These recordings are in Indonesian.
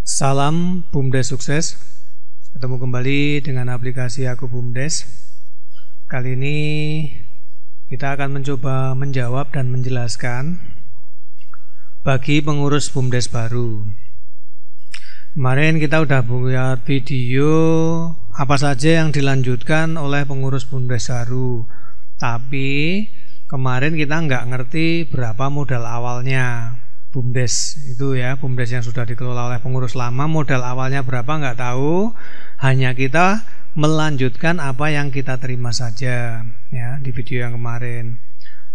Salam BUMDes sukses. Ketemu kembali dengan aplikasi Aku BUMDes. Kali ini kita akan mencoba menjawab dan menjelaskan bagi pengurus BUMDes baru. Kemarin kita udah buat video apa saja yang dilanjutkan oleh pengurus BUMDes baru. Tapi kemarin kita nggak ngerti berapa modal awalnya BUMDes itu ya, BUMDes yang sudah dikelola oleh pengurus lama, modal awalnya berapa nggak tahu, hanya kita melanjutkan apa yang kita terima saja ya di video yang kemarin.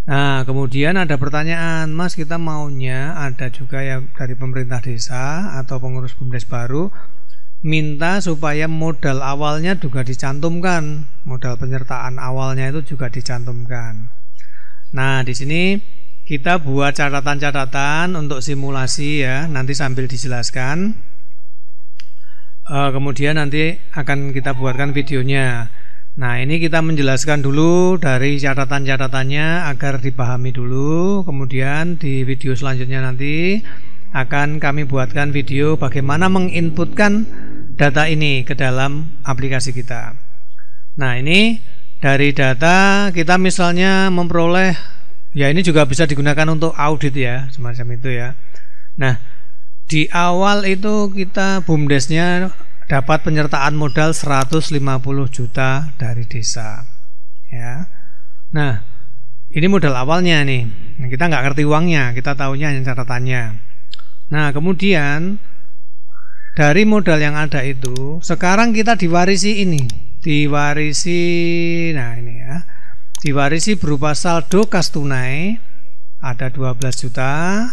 Nah kemudian ada pertanyaan, Mas kita maunya ada juga ya dari pemerintah desa atau pengurus BUMDes baru minta supaya modal awalnya juga dicantumkan, modal penyertaan awalnya itu juga dicantumkan. Nah di sini kita buat catatan-catatan untuk simulasi ya, nanti sambil dijelaskan. Kemudian nanti akan kita buatkan videonya. Nah ini kita menjelaskan dulu dari catatan-catatannya agar dipahami dulu. Kemudian di video selanjutnya nanti akan kami buatkan video bagaimana menginputkan data ini ke dalam aplikasi kita. Nah ini dari data kita misalnya memperoleh, ya ini juga bisa digunakan untuk audit ya, semacam itu ya. Nah di awal itu kita BUMDesnya dapat penyertaan modal 150 juta dari desa ya. Nah ini modal awalnya nih, nah, kita nggak ngerti uangnya, kita taunya hanya catatannya. Nah kemudian dari modal yang ada itu sekarang kita diwarisi ini, nah ini ya, diwarisi berupa saldo kas tunai ada 12 juta,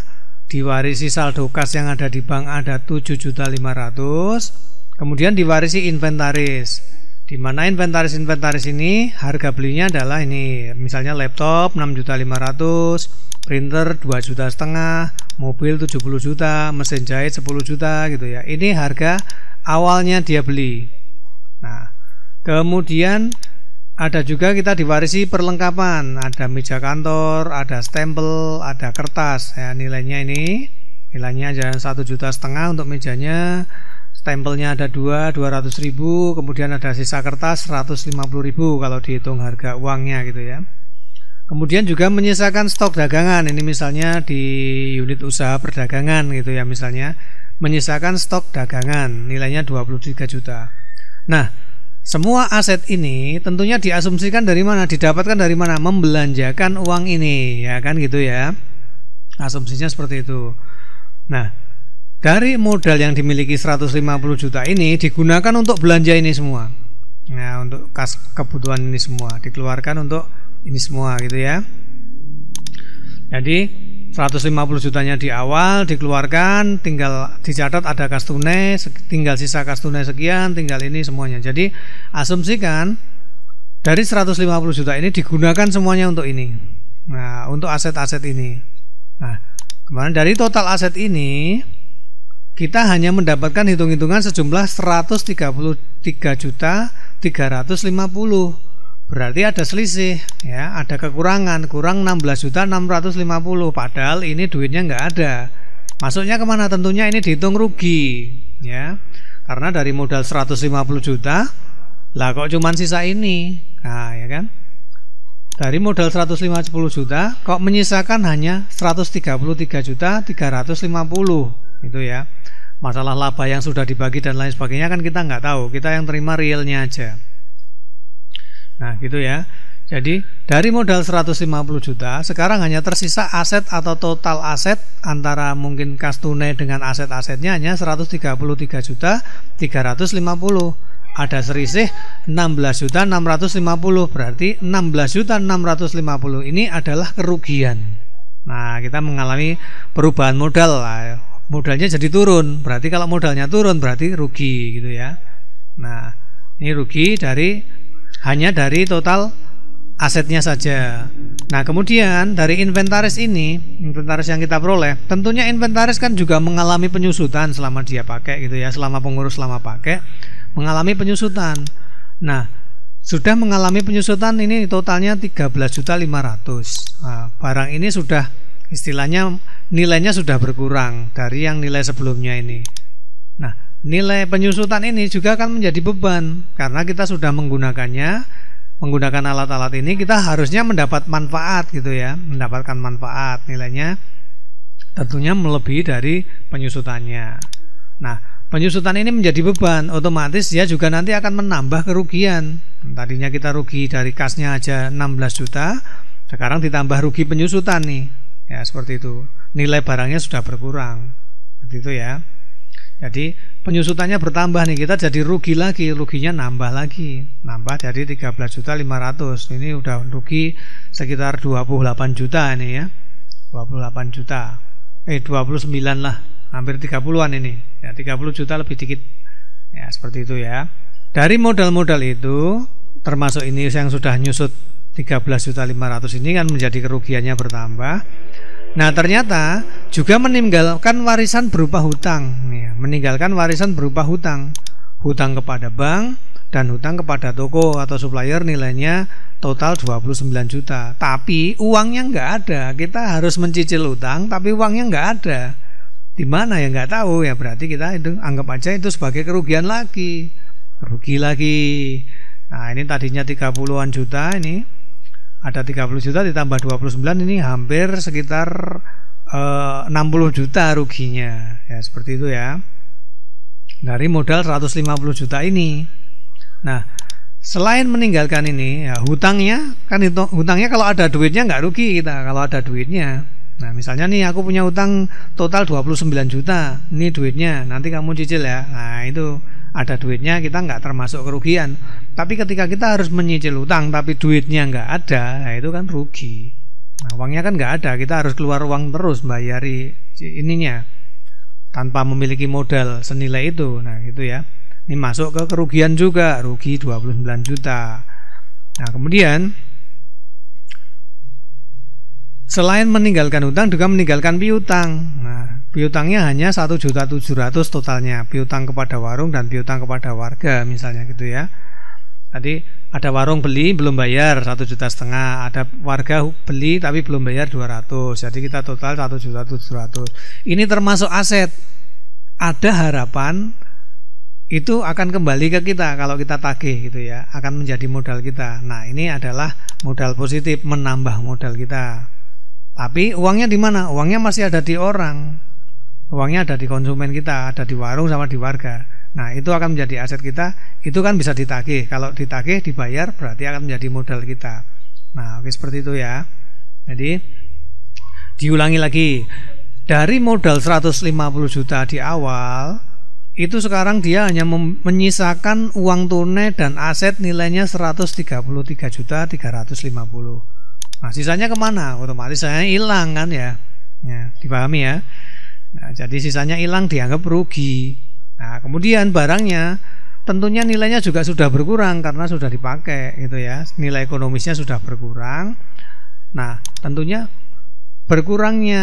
diwarisi saldo kas yang ada di bank ada 7.500.000, kemudian diwarisi inventaris, di mana inventaris ini harga belinya adalah ini, misalnya laptop 6.500.000, printer 2,5 juta, mobil 70 juta, mesin jahit 10 juta gitu ya. Ini harga awalnya dia beli. Nah, kemudian ada juga kita diwarisi perlengkapan, ada meja kantor, ada stempel, ada kertas ya, nilainya ini, nilainya aja 1,5 juta untuk mejanya, stempelnya ada 200.000, kemudian ada sisa kertas 150.000 kalau dihitung harga uangnya gitu ya. Kemudian juga menyisakan stok dagangan, ini misalnya di unit usaha perdagangan gitu ya, misalnya menyisakan stok dagangan nilainya 23 juta. Nah semua aset ini tentunya diasumsikan dari mana? Didapatkan dari mana? Membelanjakan uang ini, ya kan gitu ya. Asumsinya seperti itu. Nah, dari modal yang dimiliki 150 juta ini digunakan untuk belanja ini semua. Nah, untuk kas kebutuhan ini semua dikeluarkan untuk ini semua gitu ya. Jadi 150 jutanya di awal dikeluarkan, tinggal dicatat ada kas tunai, tinggal sisa kas tunai sekian, tinggal ini semuanya. Jadi asumsikan dari 150 juta ini digunakan semuanya untuk ini. Nah, untuk aset-aset ini. Nah, kemarin dari total aset ini kita hanya mendapatkan hitung-hitungan sejumlah 133.350.000. Berarti ada selisih ya, ada kekurangan, kurang 16.650.000, padahal ini duitnya nggak ada. Masuknya kemana? Tentunya ini dihitung rugi ya, karena dari modal 150 juta lah kok cuman sisa ini. Nah ya kan, dari modal 150 juta kok menyisakan hanya 133.350.000 itu ya. Masalah laba yang sudah dibagi dan lain sebagainya kan kita nggak tahu, kita yang terima realnya aja. Nah gitu ya. Jadi dari modal 150 juta sekarang hanya tersisa aset atau total aset antara mungkin kas tunai dengan aset-asetnya hanya 133.350.000. Ada selisih 16.650.000, berarti 16.650.000 ini adalah kerugian. Nah kita mengalami perubahan modal, modalnya jadi turun, berarti kalau modalnya turun berarti rugi gitu ya. Nah ini rugi hanya dari total asetnya saja. Nah kemudian dari inventaris ini, inventaris yang kita peroleh, tentunya inventaris kan juga mengalami penyusutan selama dia pakai gitu ya, selama pengurus lama pakai mengalami penyusutan. Nah sudah mengalami penyusutan ini totalnya 13.500.000. Nah, barang ini sudah istilahnya nilainya sudah berkurang dari yang nilai sebelumnya ini. Nah, nilai penyusutan ini juga akan menjadi beban karena kita sudah menggunakan alat-alat ini, kita harusnya mendapat manfaat gitu ya, mendapatkan manfaat, nilainya tentunya melebihi dari penyusutannya. Nah, penyusutan ini menjadi beban, otomatis dia juga nanti akan menambah kerugian. Tadinya kita rugi dari kasnya aja 16 juta, sekarang ditambah rugi penyusutan nih. Ya, seperti itu. Nilai barangnya sudah berkurang. Seperti itu ya. Jadi penyusutannya bertambah nih, kita jadi rugi lagi, ruginya nambah lagi, nambah dari 13.500.000. Ini udah rugi sekitar 28 juta ini ya, 28 juta, 29 lah, hampir 30-an ini, ya 30 juta lebih dikit, ya seperti itu ya. Dari modal-modal itu, termasuk ini yang sudah nyusut 13.500.000 ini kan menjadi kerugiannya bertambah. Nah, ternyata juga meninggalkan warisan berupa hutang, meninggalkan warisan berupa hutang kepada bank dan hutang kepada toko atau supplier, nilainya total 29 juta. Tapi uangnya nggak ada, kita harus mencicil hutang, tapi uangnya nggak ada. Di mana ya nggak tahu ya, berarti kita itu anggap aja itu sebagai kerugian lagi, rugi lagi. Nah, ini tadinya 30-an juta, ini ada 30 juta ditambah 29, ini hampir sekitar 60 juta ruginya. Ya seperti itu ya. Dari modal 150 juta ini. Nah, selain meninggalkan ini ya, hutangnya kan, hutangnya kalau ada duitnya nggak rugi kita kalau ada duitnya. Nah, misalnya nih aku punya hutang total 29 juta, ini duitnya, nanti kamu cicil ya. Nah, itu ada duitnya, kita nggak termasuk kerugian. Tapi ketika kita harus menyicil hutang tapi duitnya nggak ada, nah itu kan rugi. Nah, uangnya kan nggak ada, kita harus keluar uang terus bayari ininya tanpa memiliki modal senilai itu. Nah gitu ya, ini masuk ke kerugian juga, rugi 29 juta. Nah kemudian selain meninggalkan hutang juga meninggalkan piutang. Nah, piutangnya hanya 1.700.000 totalnya, piutang kepada warung dan piutang kepada warga misalnya gitu ya. Tadi ada warung beli belum bayar 1,5 juta, ada warga beli tapi belum bayar 200, jadi kita total 1.700.000. Ini termasuk aset. Ada harapan itu akan kembali ke kita kalau kita tagih gitu ya, akan menjadi modal kita. Nah, ini adalah modal positif, menambah modal kita. Tapi uangnya di mana? Uangnya masih ada di orang. Uangnya ada di konsumen kita, ada di warung sama di warga. Nah, itu akan menjadi aset kita. Itu kan bisa ditagih. Kalau ditagih dibayar berarti akan menjadi modal kita. Nah, oke, seperti itu ya. Jadi diulangi lagi. Dari modal 150 juta di awal, itu sekarang dia hanya menyisakan uang tunai dan aset nilainya 133.350.000. Nah, sisanya kemana? Otomatis saya hilang kan ya. Ya, dipahami ya. Nah, jadi sisanya hilang, dianggap rugi. Nah, kemudian barangnya tentunya nilainya juga sudah berkurang karena sudah dipakai gitu ya. Nilai ekonomisnya sudah berkurang. Nah, tentunya berkurangnya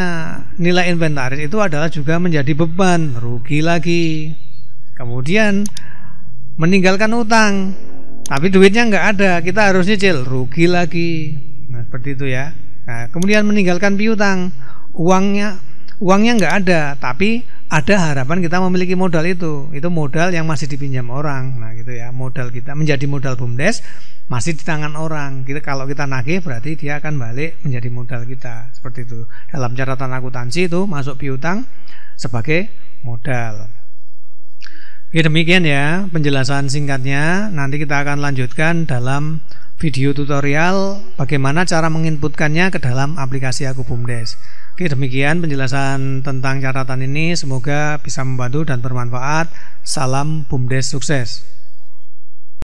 nilai inventaris itu adalah juga menjadi beban, rugi lagi. Kemudian meninggalkan utang, tapi duitnya nggak ada, kita harus nyicil, rugi lagi. Nah, seperti itu ya. Nah, kemudian meninggalkan piutang, uangnya nggak ada, tapi ada harapan kita memiliki modal itu modal yang masih dipinjam orang. Nah gitu ya, modal kita menjadi modal BUMDes masih di tangan orang. Kalau kita nagih berarti dia akan balik menjadi modal kita. Seperti itu. Dalam catatan akuntansi itu masuk piutang sebagai modal. Oke, demikian ya penjelasan singkatnya. Nanti kita akan lanjutkan dalam video tutorial bagaimana cara menginputkannya ke dalam aplikasi Aku BUMDes. Oke, demikian penjelasan tentang catatan ini. Semoga bisa membantu dan bermanfaat. Salam BUMDes sukses.